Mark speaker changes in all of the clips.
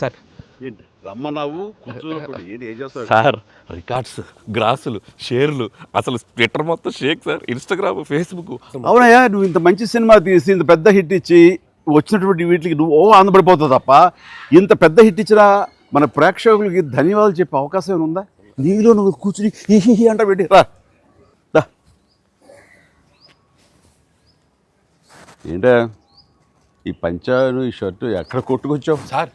Speaker 1: Sir
Speaker 2: ఏంటి రమ్మన్నావు కూర్చోకూడదు ఏంటి ఏం చేస్తావు
Speaker 1: సార్ రికార్డ్స్ గ్రాసులు షేర్లు అసలు ట్విట్టర్ మొత్తం షేక్ సార్, ఇన్స్టాగ్రామ్, ఫేస్బుక్.
Speaker 2: అవునయ్యా, నువ్వు ఇంత మంచి సినిమా తీసి ఇంత పెద్ద హిట్ ఇచ్చి వచ్చినటువంటి వీటికి నువ్వు ఆనందపడిపోతావు తప్ప ఇంత పెద్ద హిట్ ఇచ్చిన మన ప్రేక్షకులకి ధన్యవాదాలు చెప్పే అవకాశం ఏమైనా ఉందా? నీలో నువ్వు కూర్చుని హీ అంట పెట్టి రా. ఏంటా ఈ పంచాను ఈ షర్టు ఎక్కడ కొట్టుకొచ్చావు
Speaker 1: సార్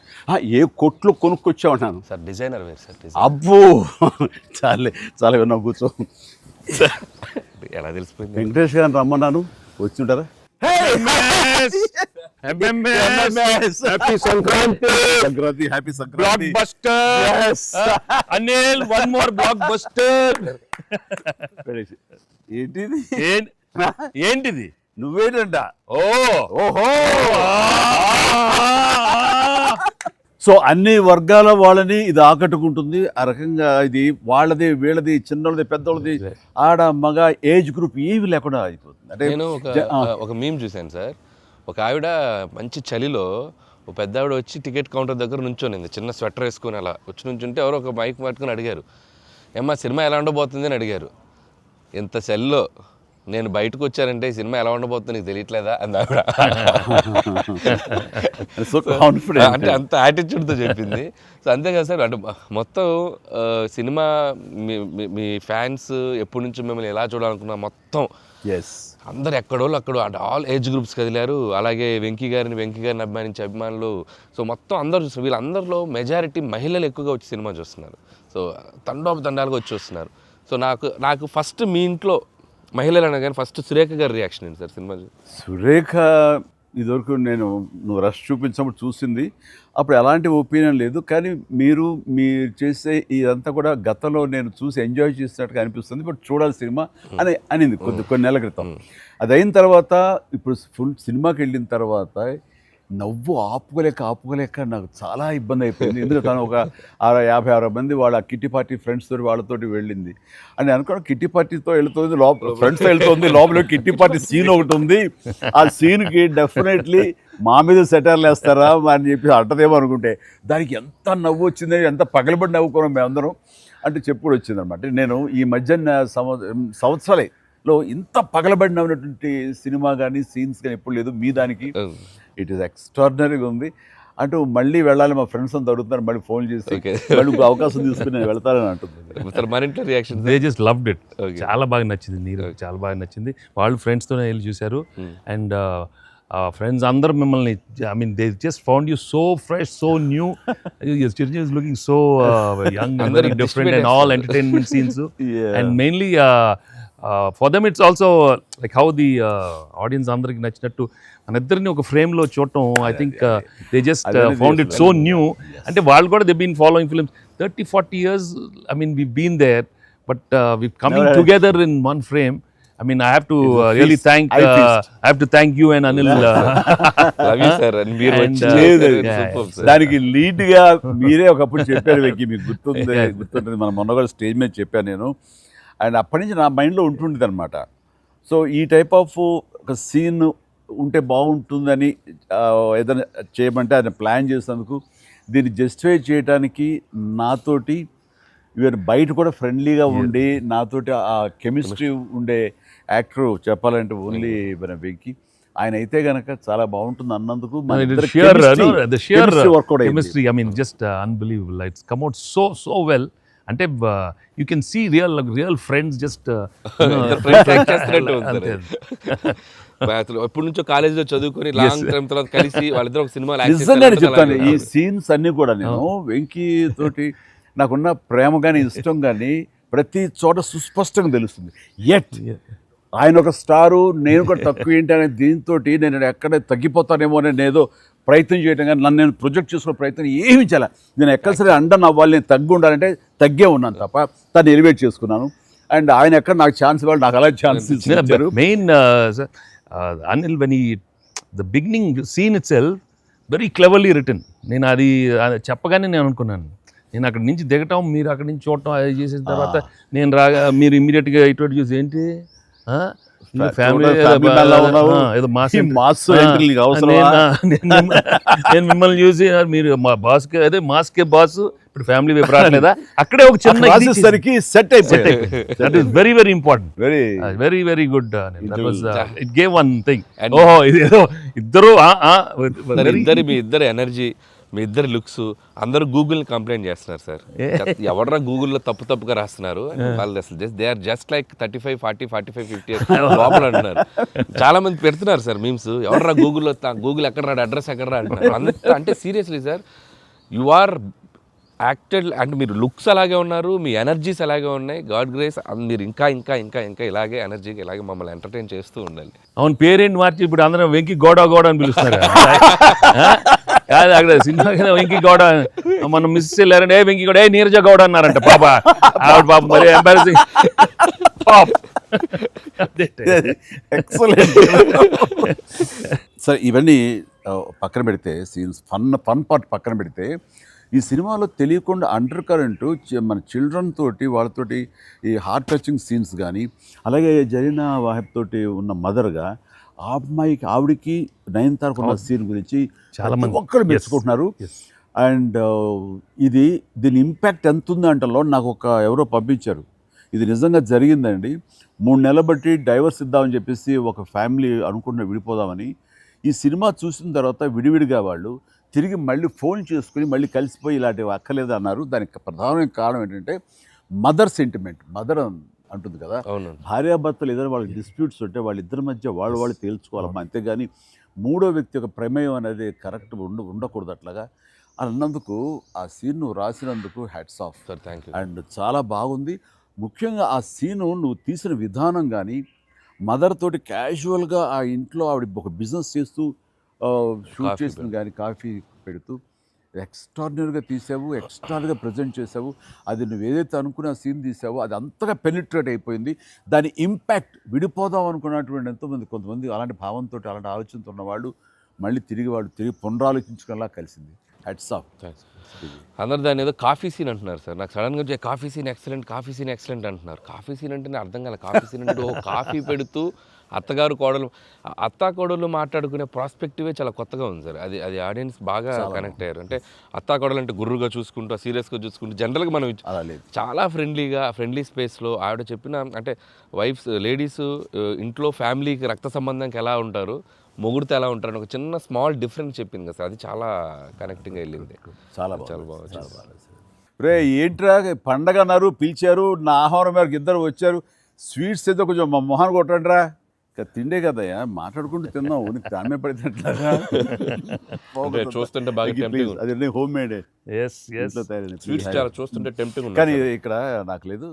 Speaker 2: ఏ కొట్లు కొనుక్కొచ్చావు అన్నాను.
Speaker 1: సార్ డిజైనర్ వేరు సార్.
Speaker 2: అబ్బో చాలా విన్నావు, కూర్చో.
Speaker 1: ఎలా తెలిసిపోయింది?
Speaker 2: వెంకటేష్ గారిని రమ్మన్నాను, వచ్చి ఉంటారా? Sankranti happy Sankranti.
Speaker 1: Anil one more block buster. ఏంటిది?
Speaker 2: నువ్వేనంట.
Speaker 1: ఓహో.
Speaker 2: సో అన్ని వర్గాల వాళ్ళని ఇది ఆకట్టుకుంటుంది. ఆ రకంగా ఇది వాళ్ళది వీళ్ళది చిన్నోళ్ళది పెద్దోళ్ళది ఆడ మగ ఏజ్ గ్రూప్ ఏవి లేకుండా అయిపోతుంది. అంటే
Speaker 1: నేను ఒక మీమ్ చూశాను సార్. ఒక ఆవిడ మంచి చలిలో ఒక పెద్ద ఆవిడ వచ్చి టికెట్ కౌంటర్ దగ్గర నుంచోనింది, చిన్న స్వెటర్ వేసుకుని అలా వచ్చి నుంచుంటే ఎవరో ఒక మైక్ పట్టుకుని అడిగారు, ఏమ్మా సినిమా ఎలా ఉండబోతుంది అని అడిగారు. ఇంత చలిలో నేను బయటకు వచ్చానంటే ఈ సినిమా ఎలా ఉండబోతుంది నీకు తెలియట్లేదా అని ఆవిడ. అంటే అంత యాటిట్యూడ్తో చెప్పింది. సో అంతేకాదు సార్, అంటే మొత్తం సినిమా మీ ఫ్యాన్స్ ఎప్పటి నుంచి మిమ్మల్ని ఎలా చూడాలనుకున్నా మొత్తం అందరు ఎక్కడోళ్ళు అక్కడ ఆల్ ఏజ్ గ్రూప్స్ కదిలారు. అలాగే వెంకీ గారిని అభిమానించే అభిమానులు. సో మొత్తం అందరూ వీళ్ళందరిలో మెజారిటీ మహిళలు ఎక్కువగా వచ్చి సినిమా చూస్తున్నారు. సో తండాలుగా వచ్చి వస్తున్నారు. సో నాకు ఫస్ట్ మీ ఇంట్లో మహిళలు అనగానే ఫస్ట్ సురేఖ గారి రియాక్షన్ ఏంటి సార్ సినిమా?
Speaker 2: సురేఖ ఇదివరకు నువ్వు రష్ చూపించినప్పుడు చూసింది, అప్పుడు ఎలాంటి ఒపీనియన్ లేదు. కానీ మీరు చేసే ఇదంతా కూడా గతంలో నేను చూసి ఎంజాయ్ చేసినట్టుగా అనిపిస్తుంది, బట్ చూడాలి సినిమా అని అనింది కొన్ని నెలల క్రితం. అది అయిన తర్వాత ఇప్పుడు ఫుల్ సినిమాకి వెళ్ళిన తర్వాత నవ్వు ఆపుకోలేక నాకు చాలా ఇబ్బంది అయిపోయింది. ఎందుకంటే తను ఒక 50-60 మంది వాళ్ళ కిట్టి పార్టీ ఫ్రెండ్స్ తోటి వాళ్ళతోటి వెళ్ళింది అని అనుకోవడం. కిట్టి పార్టీతో వెళుతుంది, ఫ్రెండ్స్తో వెళ్తుంది, లోపల కిట్టి పార్టీ సీన్ ఒకటి ఉంది. ఆ సీన్కి డెఫినెట్లీ మా మీద సెటర్లు వేస్తారా అని చెప్పి అంటదేమో అనుకుంటే దానికి ఎంత నవ్వు వచ్చింది, ఎంత పగలబడి నవ్వుకున్నాం మేమందరం అంటే చెప్పుడు వచ్చిందనమాట. నేను ఈ మధ్య సంవత్సరాలలో ఇంత పగలబడి నవ్వినటువంటి సినిమా కానీ సీన్స్ కానీ ఎప్పుడు లేదు. మీ దానికి ఇట్ ఈస్ ఎక్స్ట్రాడినరీగా ఉంది. అంటూ మళ్ళీ వెళ్ళాలి, మా ఫ్రెండ్స్ అంతా అడుగుతున్నారు, మళ్ళీ ఫోన్ చేసి మళ్ళీ అవకాశం తీసుకుని నేను వెళ్తానని అంటుంది.
Speaker 3: They just loved it. చాలా బాగా నచ్చింది, నీరు చాలా బాగా నచ్చింది. వాళ్ళు ఫ్రెండ్స్తోనే వెళ్ళి చూశారు. అండ్ ఫ్రెండ్స్ అందరూ మిమ్మల్ని, I mean they just found you so fresh, so new. Chiranjeevi is looking so young and very different and all entertainment scenes. And mainly for them it's also like how the audience అందరికి నచ్చినట్టు మన ఇద్దరిని ఒక ఫ్రేమ్లో చూడటం. I think they just found it so new. అంటే వాళ్ళు కూడా they been following films 30-40 years. I mean we've been there, but we've coming together in one frame. I mean I have to really thank you and Anil.
Speaker 1: Love you sir. And మీరు
Speaker 2: దానికి lead గా మీరే ఒకప్పుడు చెప్పారు వెంకీ, మీకు గుర్తుంది మనం మొన్న కూడా స్టేజ్ మీద చెప్పాను నేను. అండ్ అప్పటి నుంచి నా మైండ్లో ఉంటుండేది అనమాట. సో ఈ టైప్ ఆఫ్ ఒక సీన్ ఉంటే బాగుంటుందని ఏదైనా చేయమంటే ఆయన ప్లాన్ చేసినందుకు, దీన్ని జస్టిఫై చేయడానికి నాతోటి ఈవెన్ బయట కూడా ఫ్రెండ్లీగా ఉండి నాతోటి ఆ కెమిస్ట్రీ ఉండే యాక్టర్ చెప్పాలంటే ఓన్లీ మన వెంకీ. ఆయన అయితే గనక చాలా బాగుంటుంది అన్నందుకు
Speaker 3: chemistry, I mean just unbelievable. It's come out so well. అంటే you can see real friends just
Speaker 1: ఎప్పటి నుంచో కాలేజీలో చదువుకొని లాంగ్ టైం తర్వాత కలిసి వాళ్ళిద్దరు ఒక సినిమా
Speaker 2: చెప్తాను. ఈ సీన్స్ అన్ని కూడా నేను వెంకీ తోటి నాకున్న ప్రేమ కానీ ఇష్టం కానీ ప్రతి చోట సుస్పష్టంగా తెలుస్తుంది. ఎట్ ఆయన ఒక స్టారు, నేను కూడా తక్కువ ఏంటి అనే దీంతో నేను ఎక్కడ తగ్గిపోతానేమో అని ఏదో ప్రయత్నం చేయడం కానీ నన్ను నేను ప్రొజెక్ట్ చేసుకునే ప్రయత్నం ఏమి చేయాలి. నేను ఎక్కడ సరే అండర్ అవ్వాలి, నేను తగ్గి ఉండాలంటే తగ్గే ఉన్నాను తప్ప తను ఎలివేట్ చేసుకున్నాను. అండ్ ఆయన ఎక్కడ నాకు ఛాన్స్ ఇవ్వాలి, నాకు అలా ఛాన్స్ ఇచ్చారు.
Speaker 3: Main Anil, when the beginning scene itself, very cleverly written. నేను అది చెప్పగానే నేను అనుకున్నాను, నేను అక్కడి నుంచి దిగటం, మీరు అక్కడి నుంచి చూడటం, అది చేసిన తర్వాత నేను రాగా మీరు ఇమ్మీడియట్గా ఇటువంటి చూసి ఏంటి ఫ్యామిలీ
Speaker 2: family man లా ఉన్నావు. ఈ mass entry నీకు అవసరమా?
Speaker 3: నేను మిమ్మల్ని చూసి మీరు మా బాస్ అదే మాస్కే బాస్ ఇప్పుడు ఫ్యామిలీ వైపు రావట్లేదా, అక్కడే ఒక చిన్న
Speaker 2: రాసేసరికి సెట్ అయిపోయింది.
Speaker 3: That is very very important,
Speaker 2: very
Speaker 3: very very good. It gave one thing, ఓహో ఇది ఏదో ఇద్దరు
Speaker 1: మీ ఇద్దరు ఎనర్జీ, మీ ఇద్దరు లుక్స్, అందరూ గూగుల్ని కంప్లైంట్ చేస్తున్నారు సార్. ఎవడరా గూగుల్లో తప్పుగా రాస్తున్నారు వాళ్ళు, అసలు దే ఆర్ జస్ట్ లైక్ 35, 40, 45, 50 లోపల అంటున్నారు. చాలా మంది పెడుతున్నారు సార్ మీమ్స్, ఎవడరా గూగుల్లో, గూగుల్ ఎక్కడ రాడు, అడ్రస్ ఎక్కడ రా అంటున్నారు. అంత అంటే seriously sir, you are acted అంటే మీరు లుక్స్ అలాగే ఉన్నారు, మీ ఎనర్జీస్ అలాగే ఉన్నాయి. గాడ్ గ్రేస్, మీరు ఇంకా ఇంకా ఇంకా ఇంకా ఇలాగే ఎనర్జీకి ఇలాగే మమ్మల్ని ఎంటర్టైన్ చేస్తూ ఉండాలి.
Speaker 3: అవును, పేరేంటి మార్చి ఇప్పుడు అందరం వెంకి గౌడ అని పిలుస్తున్నారు. కాదు అక్కడ సినిమా వెంకి గౌడ, మనం మిస్ వెళ్ళారంటే ఏ వెంకి గౌడ, ఏ నీరజ గౌడ అన్నారంట. పాప ఆవిడ పాప మరి ఎంబారసింగ్.
Speaker 2: ఎక్సలెంట్. సరే ఇవన్నీ పక్కన పెడితే, సీన్స్ ఫన్ పార్ట్ పక్కన పెడితే, ఈ సినిమాలో తెలియకుండా అండర్ కరెంట్ మన చిల్డ్రన్ తోటి వాళ్ళతోటి ఈ హార్ట్ టచింగ్ సీన్స్ కానీ, అలాగే జరీనా వాహిబ్ తోటి ఉన్న మదర్గా ఆ అమ్మాయికి ఆవిడికి నయనతారకు ఉన్న సీన్ గురించి చాలా మంది ఒక్కరు మెచ్చుకుంటున్నారు. అండ్ దీని ఇంపాక్ట్ ఎంత ఉంది అంటలో నాకు ఎవరో పంపించారు, ఇది నిజంగా జరిగిందండి. 3 నెలలు బట్టి డైవర్స్ ఇద్దామని చెప్పేసి ఒక ఫ్యామిలీ అనుకుంటున్న విడిపోదామని, ఈ సినిమా చూసిన తర్వాత విడివిడిగా వాళ్ళు తిరిగి మళ్ళీ ఫోన్ చేసుకుని మళ్ళీ కలిసిపోయి ఇలాంటివి అక్కర్లేదు అన్నారు. దానికి ప్రధానమైన కారణం ఏంటంటే మదర్ సెంటిమెంట్. మదర్ అంటుంది కదా, భార్యాభర్తలు ఏదైనా వాళ్ళకి డిస్ప్యూట్స్ ఉంటే వాళ్ళిద్దరి మధ్య వాళ్ళు తేల్చుకోవాలమ్మా, అంతేగాని మూడో వ్యక్తి యొక్క ప్రమేయం అనేది కరెక్ట్ ఉండకూడదు. అట్లాగా అన్నందుకు ఆ సీన్ నువ్వు రాసినందుకు hats off
Speaker 1: sir, thank you.
Speaker 2: And చాలా బాగుంది. ముఖ్యంగా ఆ సీను నువ్వు తీసిన విధానం కానీ, మదర్ తోటి క్యాజువల్గా ఆ ఇంట్లో ఆవిడ ఒక బిజినెస్ చేస్తూ షూట్ చేసిన కానీ కాఫీ పెడుతూ ఎక్స్ట్రాడినరీగా తీసావు, ఎక్స్ట్రాడినరీగా ప్రజెంట్ చేసావు. అది నువ్వు ఏదైతే అనుకున్న సీన్ తీసావో అది అంతగా పెనిట్రేట్ అయిపోయింది. దాని ఇంపాక్ట్ విడిపోదాం అనుకున్నటువంటి కొంతమంది అలాంటి భావంతో అలాంటి ఆలోచనతో ఉన్నవాళ్ళు మళ్ళీ తిరిగి పునరాలోచించుకునేలా కలిసింది. Hats off.
Speaker 1: అందరు దాన్ని ఏదో కాఫీ సీన్ అంటున్నారు సార్. నాకు సడన్గా వచ్చే కాఫీ సీన్ ఎక్సలెంట్ అంటున్నారు. కాఫీ సీన్ అంటే అర్థం కాలే. కాఫీ సీన్ అంటే కాఫీ పెడుతూ అత్తా కోడలు మాట్లాడుకునే ప్రాస్పెక్టివే చాలా కొత్తగా ఉంది సార్. అది ఆడియన్స్ బాగా కనెక్ట్ అయ్యారు. అంటే అత్తా కోడలు అంటే గుర్రుగా చూసుకుంటూ, సీరియస్గా చూసుకుంటూ, జనరల్గా మనం చాలా ఫ్రెండ్లీ స్పేస్లో ఆవిడ చెప్పిన, అంటే లేడీస్ ఇంట్లో ఫ్యామిలీకి రక్త సంబంధానికి ఎలా ఉంటారు, మొగుడితో ఎలా ఉంటారని ఒక చిన్న స్మాల్ డిఫరెన్స్ చెప్పింది కదా సార్. అది చాలా కనెక్టింగ్గా వెళ్ళింది. చాలా బాగా.
Speaker 2: రే ఏంట్రా పండగ అన్నారు, పిలిచారు, నా ఆహ్వానం మేరకు ఇద్దరు వచ్చారు, స్వీట్స్ ఏదో కొంచెం మా మొహాన్ని కొట్టండిరా. తిండే కదయ్యా, మాట్లాడుకుంటూ తిన్నావు, నీకు దాని పడినట్లాగా
Speaker 1: చూస్తుంటే బాగా
Speaker 2: అది హోమ్ మేడ్
Speaker 1: చూస్తుంటే టెంప్టింగ్.
Speaker 2: కానీ ఇక్కడ నాకు లేదు,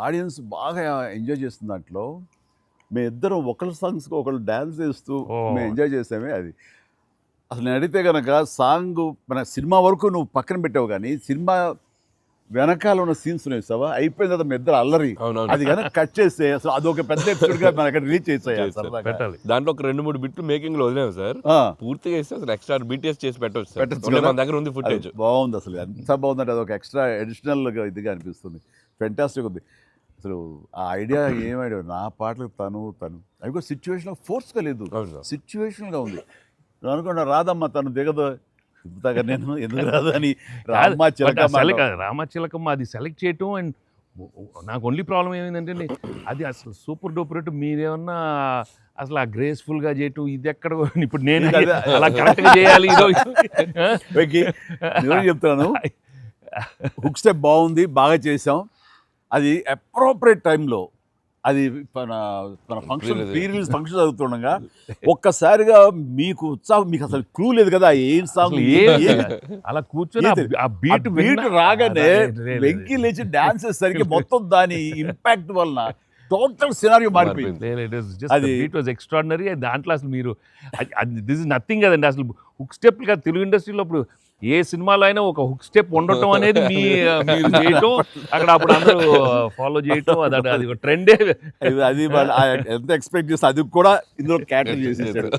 Speaker 2: ఆడియన్స్ బాగా ఎంజాయ్ చేస్తున్న దాంట్లో మేము ఇద్దరం ఒకళ్ళ సాంగ్స్కి ఒకళ్ళు డ్యాన్స్ చేస్తూ మేము ఎంజాయ్ చేసామే. అది అసలు నేను అడిగితే కనుక సాంగ్ మన సినిమా వరకు నువ్వు పక్కన పెట్టావు, కానీ సినిమా వెనకాల ఉన్న సీన్స్ వేసావా, అయిపోయిన తర్వాత మీ ఇద్దరు అల్లరి, అది కనుక కట్ చేస్తే అసలు అదొక పెద్ద ఎపిసోడ్గా మన అక్కడ రిలీజ్ చేసేయాలి.
Speaker 1: దాంట్లో ఒక 2-3 బిట్లు మేకింగ్ లో వదిలేము సార్, పూర్తిగా వేస్తే అసలు ఎక్స్ట్రా బీటీఎస్ చేసి పెట్టచ్చు. మన దగ్గర ఉంది ఫుటేజ్.
Speaker 2: బాగుంది అసలు, ఎంత బాగుందంటే అదొక ఎక్స్ట్రా అడిషనల్గా ఇదిగా అనిపిస్తుంది. ఫెంటాస్టిక్ ఉంది అసలు. ఆ ఐడియా ఏం ఐడియా, నా పాటలకు తను అవి కూడా సిచ్యువేషనల్ ఫోర్స్గా లేదు, సిచ్యువేషనల్గా ఉంది. నువ్వు అనుకున్నా రాదమ్మా తను దిగదు, నేను ఎందుకు రాదు అని
Speaker 3: రామచిలకమ్మ అది సెలెక్ట్ చేయటం. అండ్ నాకు ఓన్లీ ప్రాబ్లం ఏమైందంటే అది అసలు సూపర్ డూపర్ రేటు, మీరేమన్నా అసలు ఆ గ్రేస్ఫుల్గా చేయటం ఇది ఎక్కడ, ఇప్పుడు నేను అలా కరెక్ట్గా చేయాలి.
Speaker 2: చెప్తాను, హుక్ స్టెప్ బాగుంది, బాగా చేసాం. అది అప్రోప్రియేట్ టైంలో, అది మన ఫంక్షన్ ప్రీ-రిలీజ్ ఫంక్షన్ జరుగుతుండగా ఒక్కసారిగా మీకు ఉత్సాహం, మీకు అసలు క్లూ లేదు కదా ఏం సాంగ్,
Speaker 3: అలా కూర్చొని ఆ బీట్
Speaker 2: రాగానే వెంకీ లేచి డాన్స్ చేసేసరికి మొత్తం దాని ఇంపాక్ట్ వలన టోటల్ సినారియో మారిపోయింది.
Speaker 3: అది ఇట్ వాజ్ ఎక్స్ట్రాడినరీ. దాంట్లో అసలు మీరు దిస్ ఇస్ నథింగ్ కదండి, అసలు హుక్ స్టెప్ కాదు తెలుగు ఇండస్ట్రీలో. ఇప్పుడు ఏ సినిమాలో అయినా ఒక హుక్ స్టెప్ ఉండటం అనేది మీరు చేయటం, అక్కడ అప్పుడు అందరూ ఫాలో చేయటం, అది ఒక ట్రెండే.
Speaker 2: అది వాళ్ళు ఎంత ఎక్స్పెక్ట్ చేస్తే అది కూడా ఇందులో క్యాటర్ చేసేసాడు,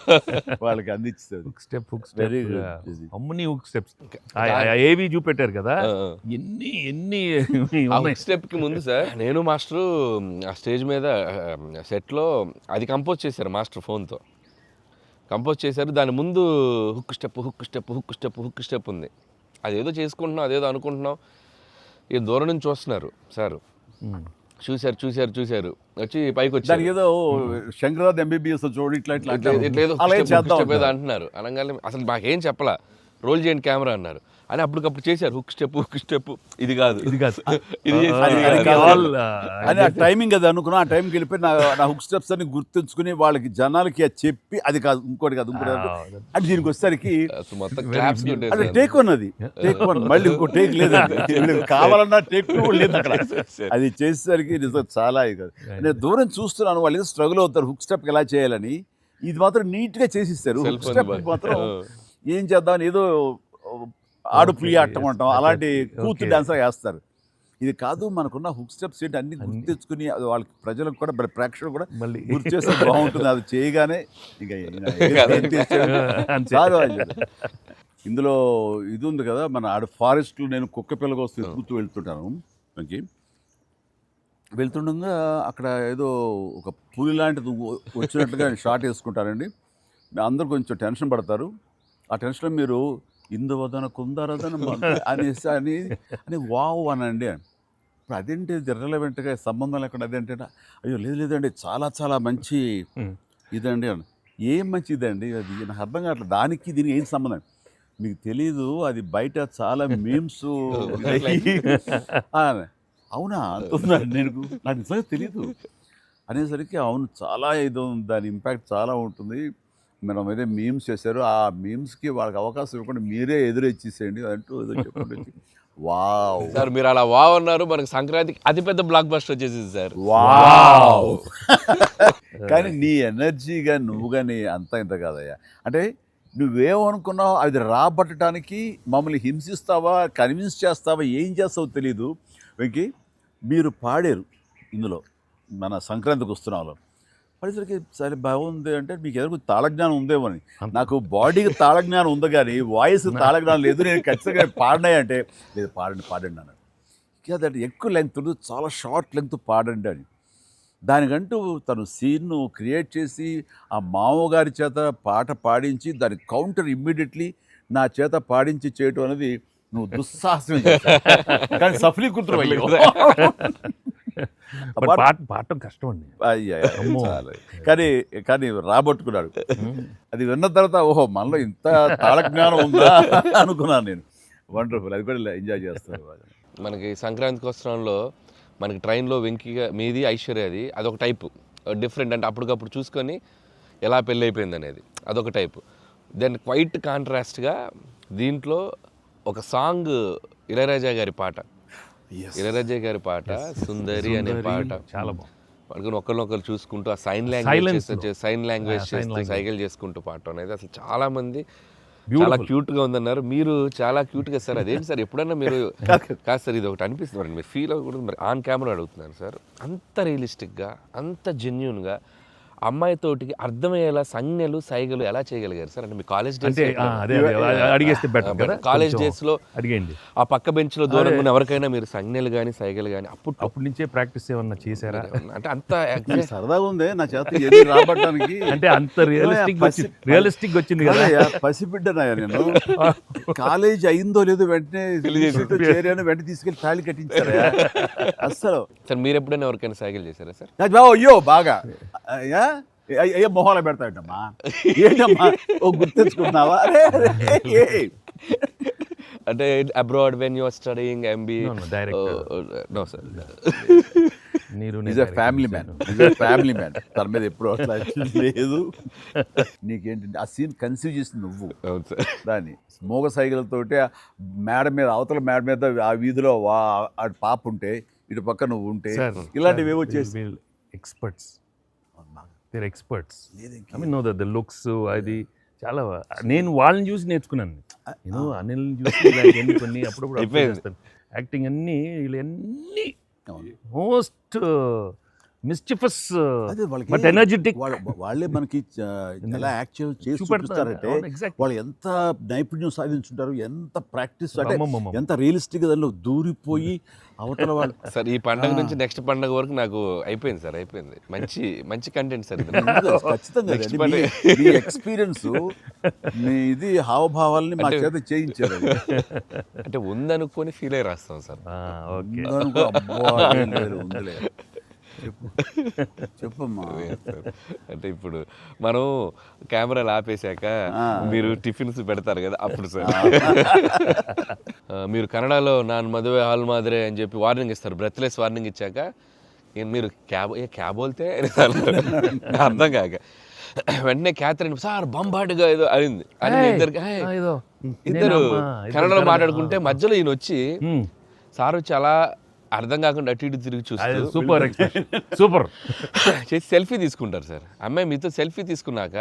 Speaker 2: వాళ్ళకి అందించాడు.
Speaker 3: Hook step
Speaker 2: Very good.
Speaker 3: అమ్మని హుక్ స్టెప్స్ ఏవి చూపెట్టారు కదా, ఎన్ని
Speaker 1: స్టెప్ కి ముందు సార్ నేను మాస్టరు ఆ స్టేజ్ మీద సెట్ లో అది కంపోజ్ చేశారు మాస్టర్ ఫోన్తో కంపోజ్ చేశారు. దాని ముందు hook step hook step hook step hook step ఉంది. అదేదో చేసుకుంటున్నాం, అదేదో అనుకుంటున్నాం. ఈ దూరం నుంచి చూస్తున్నారు సార్, చూశారు వచ్చి పైకి వచ్చారు.
Speaker 2: ఏదో శంకరాద్ ఎంబీబీఎస్ చూడు ఇట్లా
Speaker 1: ఏదో అంటున్నారు. అనగానే అసలు మాకేం చెప్పలా, రోల్ చేయండి కెమెరా అన్నారు. అని అప్పటికప్పుడు చేశారు హుక్ స్టెప్ ఇది కాదు
Speaker 3: ఇది
Speaker 2: అని ఆ టైమింగ్ అది అనుకున్నా. ఆ టైంకి వెళ్ళిపోయి నా హుక్ స్టెప్స్ అని గుర్తుంచుకుని వాళ్ళకి జనాలకి అది చెప్పి అది కాదు ఇంకోటి కాదు అంటే దీనికి వచ్చేసరికి అది టేక్ వన్, అది టేక్ వన్, మళ్ళీ ఇంకో టేక్ లేదండి, కావాలన్నా టేక్ టూ లేదు అక్కడ. అది చేసేసరికి నిజం చాలా ఇది కాదు. నేను దూరం చూస్తున్నాను, వాళ్ళు ఏదో స్ట్రగుల్ అవుతారు హుక్ స్టెప్ ఎలా చేయాలని. ఇది మాత్రం నీట్ గా చేసిస్తారు. హుక్ స్టెప్ మాత్రం ఏం చేద్దామని ఏదో ఆడు పులి ఆటం అంటాం అలాంటి కూతురు డాన్స్ వేస్తారు. ఇది కాదు, మనకున్న హుక్ స్టెప్స్ ఏంటి అన్ని గుర్తు తెచ్చుకుని అది వాళ్ళకి ప్రజలకు కూడా ప్రేక్షకులు కూడా
Speaker 3: మళ్ళీ
Speaker 2: గుర్తు చేస్తే బాగుంటుంది. అది చేయగానే ఇందులో ఇది ఉంది కదా, మన ఆడ ఫారెస్ట్లో నేను కుక్క పిల్లగా వస్తే ఎత్తుకుతూ వెళ్తుంటాను. మనకి వెళ్తుండగా అక్కడ ఏదో ఒక పులి లాంటిది వచ్చినట్టుగా షార్ట్ వేసుకుంటారండి. అందరూ కొంచెం టెన్షన్ పడతారు. ఆ టెన్షన్లో మీరు ఇందువదన కుందరదన అనేసి అని వావ్ అనండి. ఇప్పుడు అదేంటి ఇర్రెలవెంట్గా సంబంధం లేకుండా అదేంటే, అయ్యో లేదండి చాలా చాలా మంచి ఇదండి అని. ఏం మంచి ఇదండి అది నాకు అర్థం కావట్లేదు, దానికి దీనికి ఏం సంబంధం మీకు తెలీదు, అది బయట చాలా మీమ్స్. అవునా అంటున్నాను నేను, నాకు నిజంగా తెలీదు అనేసరికి అవును చాలా ఇది దాని ఇంపాక్ట్ చాలా ఉంటుంది. మనం ఏదో మీమ్స్ చేశారు, ఆ మీమ్స్కి వాళ్ళకి అవకాశం ఇవ్వకుండా మీరే ఎదురొచ్చేసేయండి అంటూ ఏదో చెప్పండి. వావ్
Speaker 1: సార్ మీరు అలా వావ్ అన్నారు, మనకు సంక్రాంతికి అతిపెద్ద బ్లాక్ బస్టర్ వచ్చేసింది సార్.
Speaker 2: వావ్ కానీ నీ ఎనర్జీగా నువ్వు కానీ అంత ఇంత కాదయ్యా. అంటే నువ్వేమనుకున్నావు అది రాబట్టడానికి మమ్మల్ని హింసిస్తావా, కన్విన్స్ చేస్తావా, ఏం చేస్తావో తెలీదు. వెంకీ మీరు పాడారు ఇందులో మన సంక్రాంతికి వస్తున్నాలో, పడేసరికి సరే బాగుంది అంటే మీకు ఎదురు తాళజ్ఞానం ఉందేమో అని. నాకు బాడీకి తాళజ్ఞానం ఉంది కానీ వాయిస్ తాళజ్ఞానం లేదు. నేను ఖచ్చితంగా పాడినాయి అంటే లేదు పాడండి అన్నాడు. అదంటే ఎక్కువ లెంగ్త్ చాలా షార్ట్ లెంగ్త్ పాడండి అని. దానికంటూ తను సీన్ను క్రియేట్ చేసి ఆ మామగారి చేత పాట పాడించి దాని కౌంటర్ ఇమ్మీడియట్లీ నా చేత పాడించి చేయటం అనేది నువ్వు దుస్సాహసమే చేశావు. కానీ సఫలీకృతుడు అయ్యో.
Speaker 3: పాడటం కష్టం అండి.
Speaker 2: కానీ రాబట్టుకున్నాడు. అది విన్న తర్వాత ఓహో మనలో ఇంత తాళజ్ఞానం ఉందా అనుకున్నాను నేను. వండర్ఫుల్, అది కూడా ఎంజాయ్ చేస్తాను.
Speaker 1: మనకి సంక్రాంతికి వస్త్రంలో మనకి ట్రైన్లో వెంకీగా మీది ఐశ్వర్యది అదొక టైపు డిఫరెంట్, అంటే అప్పటికప్పుడు చూసుకొని ఎలా పెళ్ళి అయిపోయింది అనేది అదొక టైపు. దెన్ క్వైట్ కాంట్రాస్ట్గా దీంట్లో ఒక సాంగ్ ఇళయరాజా గారి పాట, ఇళయరాజా గారి పాట సుందరి అనే పాట
Speaker 3: చాలా బాగుంది.
Speaker 1: పడుకుని ఒకరినొకరు చూసుకుంటూ ఆ సైన్ లాంగ్వేజ్ చేస్తూ సైకిల్ చేసుకుంటూ పాట అనేది అసలు చాలా మంది చాలా క్యూట్గా ఉందన్నారు. మీరు చాలా క్యూట్గా సార్. అదేంటి సార్ ఎప్పుడన్నా మీరు కాదు సార్ ఇది ఒకటి అనిపిస్తుంది మీరు ఫీల్ అవ్వకూడదు, మరి ఆన్ కెమెరా అడుగుతున్నాను సార్. అంత రియలిస్టిక్గా అంత జెన్యున్గా అమ్మాయితోటికి అర్థమయ్యేలా సంజ్ఞలు సైగలు ఎలా చేయగలిగారు సార్? అంటే మీ కాలేజ్ డేస్
Speaker 3: అడిగేస్తే బెటర్ కదా.
Speaker 1: కాలేజ్ డేస్లో
Speaker 3: అడిగండి
Speaker 1: ఆ పక్క బెంచ్లో దూరంగా ఉన్న ఎవరికైనా మీరు సంజ్ఞలు కానీ సైగలు కానీ అప్పటి
Speaker 3: నుంచే ప్రాక్టీస్ ఏమన్నా చేశారా?
Speaker 1: అంటే అంత
Speaker 2: సరదాగా ఉంది నా చేత రాబట్టడానికి.
Speaker 3: అంటే అంత రియలిస్టిక్ వచ్చింది కదా.
Speaker 2: పసిబిడ్డనాయా నేను. కాలేజ్ అయిందో లేదో వెంటనే చేరాను, వెంటనే తీసుకెళ్ళి తాళి కట్టించారా అస్సలు.
Speaker 1: సార్ మీరు ఎప్పుడైనా ఎవరికైనా సైకిల్ చేశారా సార్?
Speaker 2: అయ్యో బాగా అయ్యో మొహాలు పెడతాడమ్మా, ఏంటమ్మా ఓ గుర్తించుకున్నావా?
Speaker 1: అంటే abroad when you are studying MB no sir.
Speaker 2: Family man తన మీద ఎప్పుడు అట్లా లేదు. నీకేంటంటే ఆ సీన్ కన్సీవ్ చేసింది నువ్వు. దాన్ని మోగ సైకిల్తోటి మేడ మీద అవతల మేడ మీద ఆ వీధిలో ఆ పాప ఉంటే ఇటు పక్క నువ్వు ఉంటే ఇలాంటివి ఏవో చేసి
Speaker 3: experts. They're experts. I mean, no, the looks, అది చాలా నేను వాళ్ళని చూసి నేర్చుకున్నాను. నేను అనిల్ని చూసి ఇలాంటివన్నీ కొన్ని అప్పుడప్పుడు observe చేస్తాను. యాక్టింగ్ అన్నీ వీళ్ళన్నీ మోస్ట్ మిస్చిఫస్
Speaker 2: అదే వాళ్ళకి
Speaker 3: బట్ ఎనర్జెటిక్.
Speaker 2: వాళ్ళే మనకి ఎలా యాక్ట్ చేసి చూపిస్తారంటే వాళ్ళు ఎంత నైపుణ్యం సాధించుంటారు, ఎంత ప్రాక్టీస్ అంటే ఎంత రియలిస్టిక్ గా దానిలో దూరిపోయి అవతల వాళ్ళు.
Speaker 1: సార్ ఈ పండగ నుంచి నెక్స్ట్ పండగ వరకు నాకు అయిపోయింది సార్, అయిపోయింది. మంచి మంచి కంటెంట్ సార్ ఇది.
Speaker 2: ఖచ్చితంగా
Speaker 1: Next
Speaker 2: అండి.
Speaker 1: పండగ.
Speaker 2: మీ ఎక్స్పీరియన్స్ మీ ఇది హావభావాలని మా చేత చేయించారు.
Speaker 1: అంటే ఉందనుకొని ఫీల్ అయ్యి రాస్తాం సార్.
Speaker 3: ఓకే,
Speaker 2: ఉందనుకో, అబ్బా, ఏం లేదు, ఉందిలే. చెప్పమ్మా.
Speaker 1: అంటే ఇప్పుడు మనం కెమెరాలు ఆపేశాక మీరు టిఫిన్స్ పెడతారు కదా అప్పుడు సార్. మీరు కన్నడలో నాన్ మదువే హాల్ మాదిరే అని చెప్పి వార్నింగ్ ఇస్తారు, బ్రెత్లెస్ వార్నింగ్ ఇచ్చాక మీరు క్యాబ్ వెళ్తే అర్థం కాక వెంటనే క్యాథరిన్ సార్ బంబాటుగా ఏదో అయింది అని ఇద్దరు కన్నడలో మాట్లాడుకుంటే మధ్యలో ఈయన వచ్చి సార్ వచ్చి అలా అర్థం కాకుండా అటు ఇటు తిరిగి చూస్తారు,
Speaker 3: సూపర్ సూపర్
Speaker 1: చేసి సెల్ఫీ తీసుకుంటారు సార్. అమ్మాయి మీతో సెల్ఫీ తీసుకున్నాక